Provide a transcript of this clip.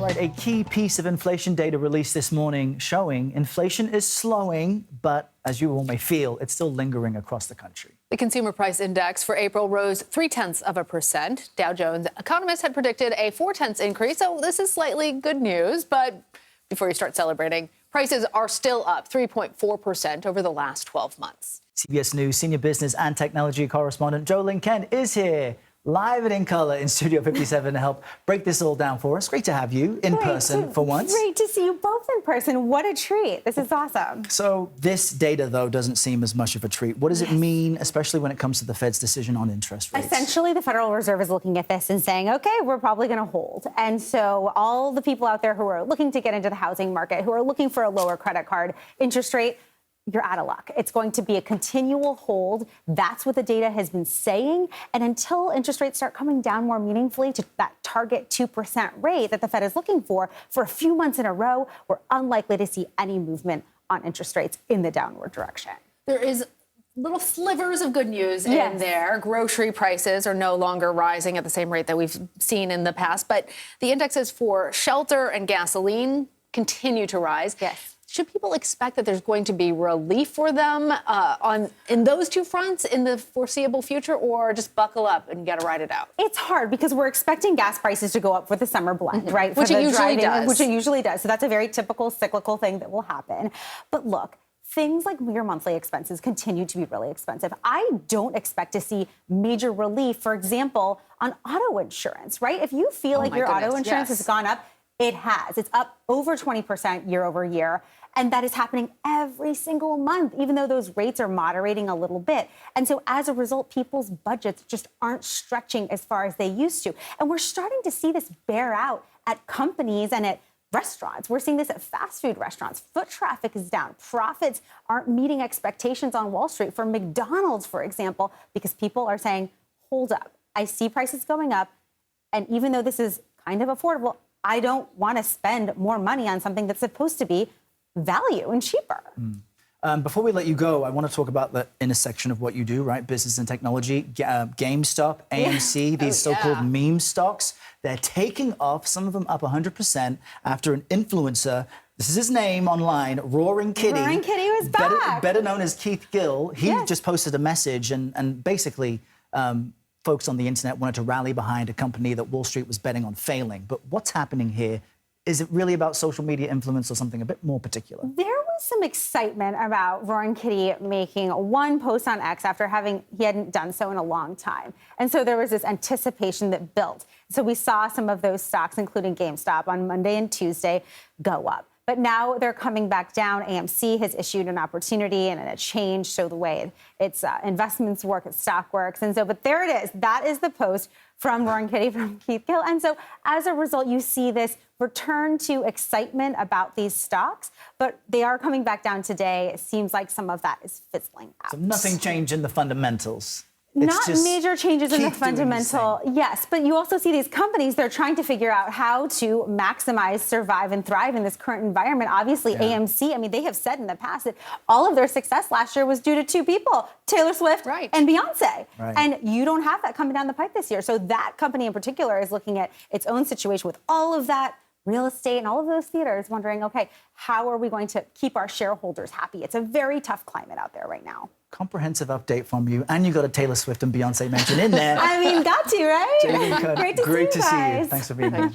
All right, a key piece of inflation data released this morning showing inflation is slowing, but as you all may feel, it's still lingering across the country. The consumer price index for April rose 0.3%. Dow Jones economists had predicted a 0.4 increase, so this is slightly good news. But before you start celebrating, prices are still up 3.4% over the last 12 months. CBS News senior business and technology correspondent Jo Ling Kent is here, live and in color in Studio 57 to help break this all down for us. Great to have you in person for once. Great to see you both in person. What a treat. This is awesome. So this data, though, doesn't seem as much of a treat. What does it mean, especially when it comes to the Fed's decision on interest rates? Essentially, the Federal Reserve is looking at this and saying, OK, we're probably going to hold. And so all the people out there who are looking to get into the housing market, who are looking for a lower credit card interest rate, you're out of luck. It's going to be a continual hold. That's what the data has been saying. And until interest rates start coming down more meaningfully to that target 2% rate that the Fed is looking for a few months in a row, we're unlikely to see any movement on interest rates in the downward direction. There is little slivers of good news in there. Grocery prices are no longer rising at the same rate that we've seen in the past, but the indexes for shelter and gasoline continue to rise. Yes. Should people expect that there's going to be relief for them in those two fronts in the foreseeable future, or just buckle up and get to ride it out? It's hard because we're expecting gas prices to go up for the summer blend, right? Which it usually does. Which it usually does. So that's a very typical cyclical thing that will happen. But look, things like your monthly expenses continue to be really expensive. I don't expect to see major relief, for example, on auto insurance, right? If you feel like your auto insurance has gone up, it has. It's up over 20% year over year. And that is happening every single month, even though those rates are moderating a little bit. And so as a result, people's budgets just aren't stretching as far as they used to. And we're starting to see this bear out at companies and at restaurants. We're seeing this at fast food restaurants. Foot traffic is down. Profits aren't meeting expectations on Wall Street for McDonald's, for example, because people are saying, hold up, I see prices going up. And even though this is kind of affordable, I don't want to spend more money on something that's supposed to be value and cheaper. Before we let you go, I want to talk about the intersection of what you do, right? Business and technology, GameStop, AMC, these so-called meme stocks. They're taking off, some of them up 100% after an influencer, this is his name online, Roaring Kitty. Roaring Kitty was back. Better known as Keith Gill. He just posted a message and basically folks on the internet wanted to rally behind a company that Wall Street was betting on failing. But what's happening here? Is it really about social media influence or something a bit more particular? There was some excitement about Roaring Kitty making one post on X after he hadn't done so in a long time. And so there was this anticipation that built. So we saw some of those stocks, including GameStop, on Monday and Tuesday go up. But now they're coming back down. AMC has issued an opportunity and a change, so the way its investments work, its stock works. And so, but there it is. That is the post from Roaring Kitty, from Keith Gill. And so as a result, you see this return to excitement about these stocks, but they are coming back down today. It seems like some of that is fizzling out. So nothing changed in the fundamentals. Not major changes in the fundamental, yes, but you also see these companies, they're trying to figure out how to maximize, survive, and thrive in this current environment. Obviously, AMC, I mean, they have said in the past that all of their success last year was due to two people, Taylor Swift and Beyonce. And you don't have that coming down the pipe this year. So that company in particular is looking at its own situation with all of that real estate and all of those theaters, wondering, okay, how are we going to keep our shareholders happy? It's a very tough climate out there right now. Comprehensive update from you, and you got a Taylor Swift and Beyonce mention in there. I mean, got to, right? Great to see you guys. Thanks for being here.